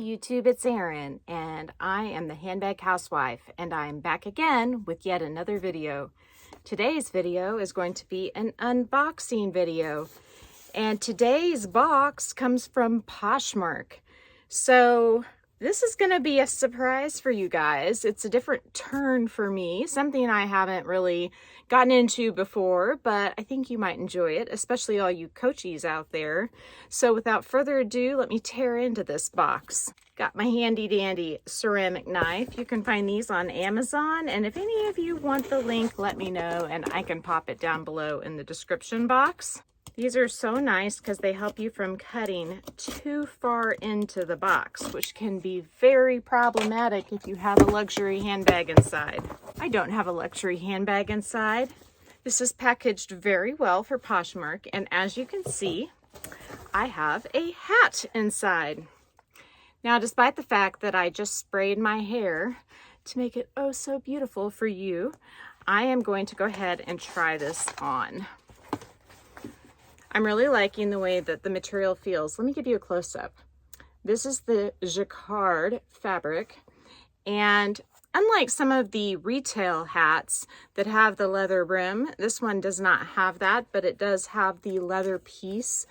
YouTube, it's Erin, and I am the Handbag Housewife, and I'm back again with yet another video. Today's video is going to be an unboxing video, and today's box comes from Poshmark. So this is going to be a surprise for you guys. It's a different turn for me, something I haven't really gotten into before, but I think you might enjoy it, especially all you coachies out there. So without further ado, let me tear into this box. Got my handy dandy ceramic knife. You can find these on Amazon, and if any of you want the link, let me know and I can pop it down below in the description box. These are so nice because they help you from cutting too far into the box, which can be very problematic if you have a luxury handbag inside. I don't have a luxury handbag inside. This is packaged very well for Poshmark, and as you can see, I have a hat inside. Now, despite the fact that I just sprayed my hair to make it oh so beautiful for you, I am going to go ahead and try this on. I'm really liking the way that the material feels. Let me give you a close-up. This is the Jacquard fabric, and unlike some of the retail hats that have the leather brim, this one does not have that, but it does have the leather piece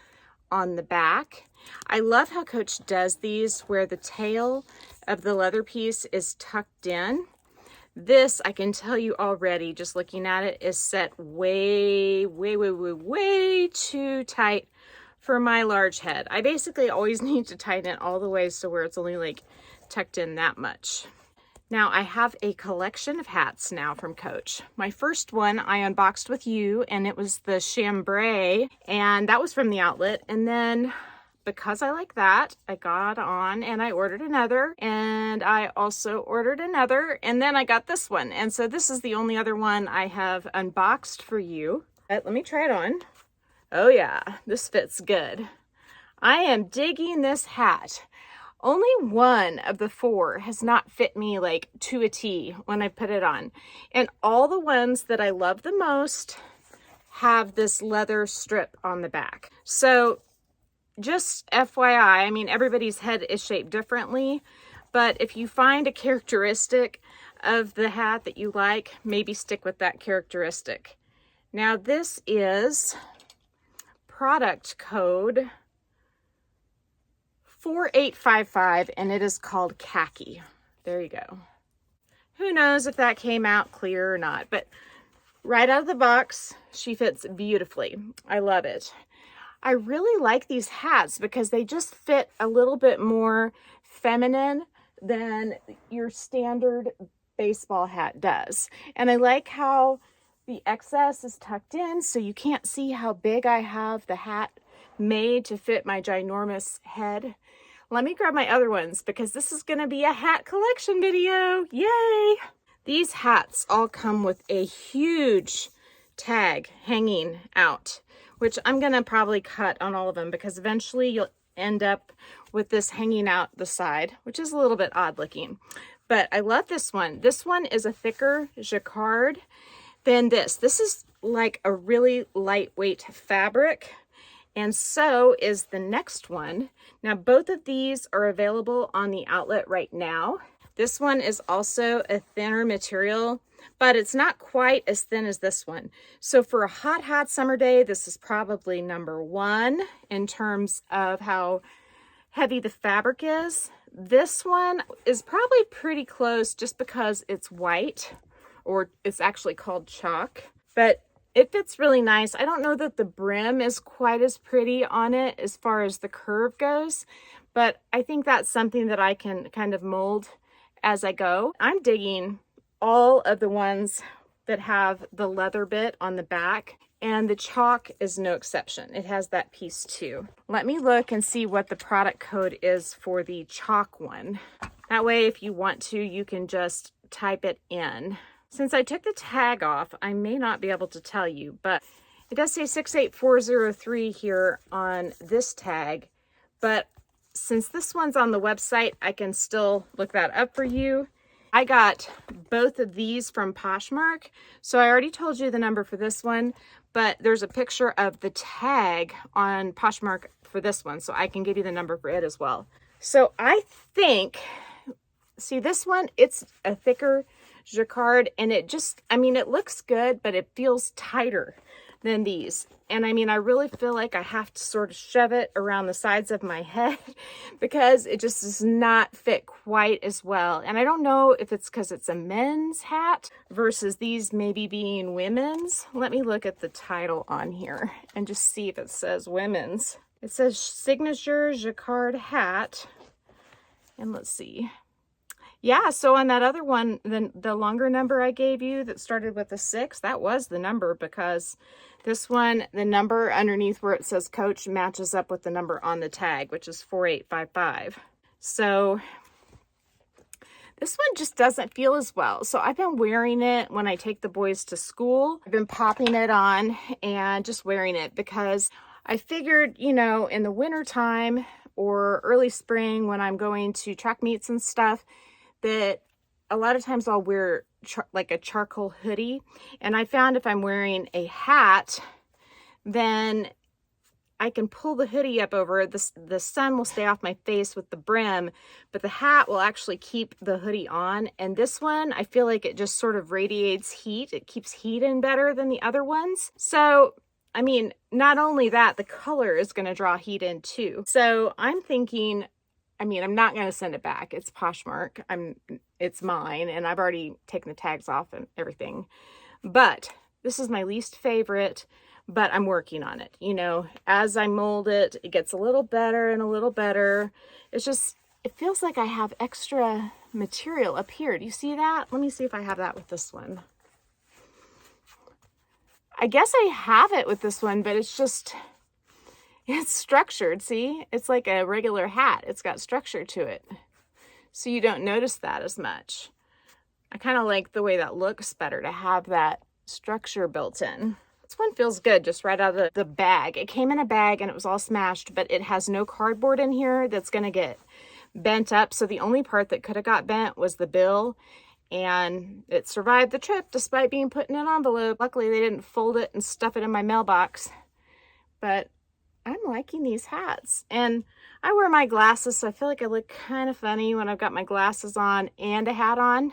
on the back. I love how Coach does these where the tail of the leather piece is tucked in. This, I can tell you already, just looking at it, is set way too tight for my large head. I basically always need to tighten it all the way so where it's only like tucked in that much. Now, I have a collection of hats now from Coach. My first one I unboxed with you, and it was the Chambray, and that was from the outlet. And then because I like that, I got on and I ordered another, and I also ordered another, and then I got this one. And so this is the only other one I have unboxed for you. Let me try it on. Oh yeah, this fits good. I am digging this hat. Only one of the four has not fit me like to a T when I put it on. And all the ones that I love the most have this leather strip on the back. So just FYI, I mean, everybody's head is shaped differently, but if you find a characteristic of the hat that you like, maybe stick with that characteristic. Now, this is product code 4855, and it is called Khaki. There you go. Who knows if that came out clear or not, but right out of the box, she fits beautifully. I love it. I really like these hats because they just fit a little bit more feminine than your standard baseball hat does. And I like how the excess is tucked in so you can't see how big I have the hat made to fit my ginormous head. Let me grab my other ones because this is going to be a hat collection video. Yay! These hats all come with a huge tag hanging out, which I'm going to probably cut on all of them because eventually you'll end up with this hanging out the side, which is a little bit odd looking. But I love this one. This one is a thicker Jacquard than this. This is like a really lightweight fabric, and so is the next one. Now, both of these are available on the outlet right now. This one is also a thinner material, but it's not quite as thin as this one. So for a hot summer day, this is probably number one in terms of how heavy the fabric is. This one is probably pretty close just because it's white, or it's actually called chalk, but it fits really nice. I don't know that the brim is quite as pretty on it as far as the curve goes, but I think that's something that I can kind of mold as I go. I'm digging all of the ones that have the leather bit on the back, and the chalk is no exception. It has that piece too. Let me look and see what the product code is for the chalk one. That way, if you want to, you can just type it in. Since I took the tag off, I may not be able to tell you, but it does say 68403 here on this tag, but since this one's on the website, I can still look that up for you. I got both of these from Poshmark, so I already told you the number for this one, but there's a picture of the tag on Poshmark for this one, so I can give you the number for it as well. So I think, see this one, it's a thicker Jacquard, and it just, I mean, it looks good, but it feels tighter than these. And I mean, I really feel like I have to sort of shove it around the sides of my head because it just does not fit quite as well. And I don't know if it's because it's a men's hat versus these maybe being women's. Let me look at the title on here and just see if it says women's. It says signature Jacquard hat. And let's see. Yeah, so on that other one, the longer number I gave you that started with a 6, that was the number, because this one, the number underneath where it says Coach matches up with the number on the tag, which is 4855. So this one just doesn't feel as well. So I've been wearing it when I take the boys to school. I've been popping it on and just wearing it because I figured, you know, in the winter time or early spring when I'm going to track meets and stuff, that a lot of times I'll wear like a charcoal hoodie. And I found if I'm wearing a hat, then I can pull the hoodie up over it. The sun will stay off my face with the brim, but the hat will actually keep the hoodie on. And this one, I feel like it just sort of radiates heat. It keeps heat in better than the other ones. So, I mean, not only that, the color is going to draw heat in too. So I'm thinking, I mean, I'm not going to send it back. It's Poshmark. It's mine, and I've already taken the tags off and everything. But this is my least favorite, but I'm working on it. You know, as I mold it, it gets a little better and a little better. It's just, it feels like I have extra material up here. Do you see that? Let me see if I have that with this one. I guess I have it with this one, but it's just, it's structured, see? It's like a regular hat. It's got structure to it. So you don't notice that as much. I kind of like the way that looks better, to have that structure built in. This one feels good just right out of the bag. It came in a bag and it was all smashed, but it has no cardboard in here that's going to get bent up. So the only part that could have got bent was the bill. And it survived the trip despite being put in an envelope. Luckily, they didn't fold it and stuff it in my mailbox. But I'm liking these hats, and I wear my glasses, so I feel like I look kind of funny when I've got my glasses on and a hat on,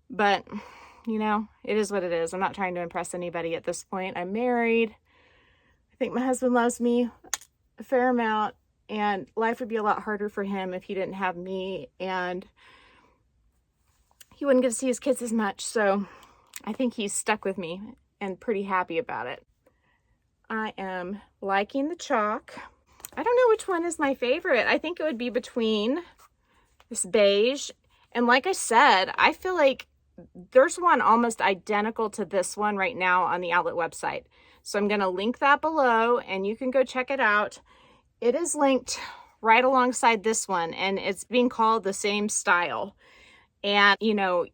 but you know, it is what it is. I'm not trying to impress anybody at this point. I'm married. I think my husband loves me a fair amount, and life would be a lot harder for him if he didn't have me, and he wouldn't get to see his kids as much, so I think he's stuck with me and pretty happy about it. I am liking the chalk. I don't know which one is my favorite. I think it would be between this beige. And like I said, I feel like there's one almost identical to this one right now on the outlet website. So I'm going to link that below and you can go check it out. It is linked right alongside this one, and it's being called the same style. And, you know,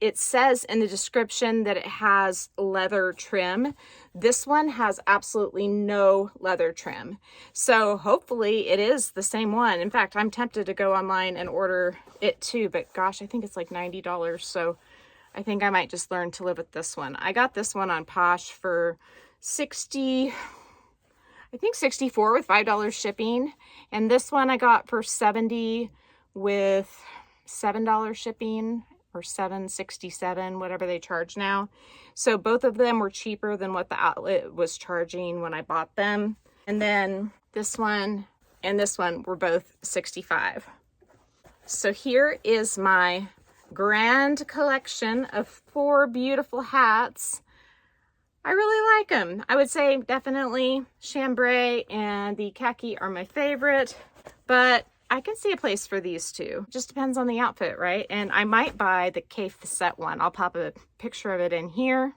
it says in the description that it has leather trim. This one has absolutely no leather trim. So hopefully it is the same one. In fact, I'm tempted to go online and order it too, but gosh, I think it's like $90. So I think I might just learn to live with this one. I got this one on Posh for $64 with $5 shipping. And this one I got for $70 with $7 shipping, or $7.67, whatever they charge now. So both of them were cheaper than what the outlet was charging when I bought them. And then this one and this one were both $65. So here is my grand collection of 4 beautiful hats. I really like them. I would say definitely Chambray and the Khaki are my favorite, but I can see a place for these two. Just depends on the outfit, right? And I might buy the K facette one. I'll pop a picture of it in here.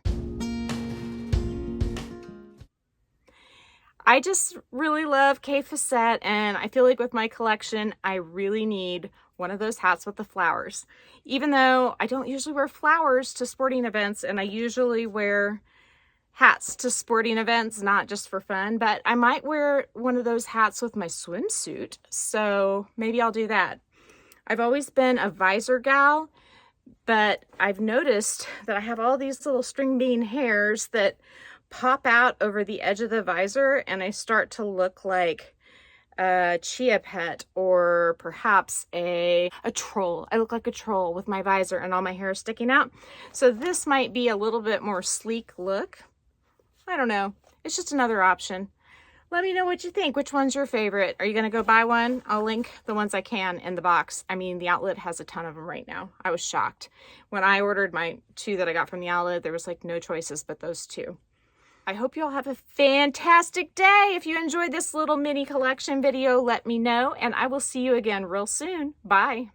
I just really love K facette, and I feel like with my collection, I really need one of those hats with the flowers. Even though I don't usually wear flowers to sporting events, and I usually wear hats to sporting events, not just for fun, but I might wear one of those hats with my swimsuit. So maybe I'll do that. I've always been a visor gal, but I've noticed that I have all these little string bean hairs that pop out over the edge of the visor, and I start to look like a chia pet, or perhaps a troll. I look like a troll with my visor and all my hair sticking out. So this might be a little bit more sleek look. I don't know. It's just another option. Let me know what you think. Which one's your favorite? Are you going to go buy one? I'll link the ones I can in the box. I mean, the outlet has a ton of them right now. I was shocked. When I ordered my 2 that I got from the outlet, there was like no choices but those 2. I hope you all have a fantastic day. If you enjoyed this little mini collection video, let me know, and I will see you again real soon. Bye.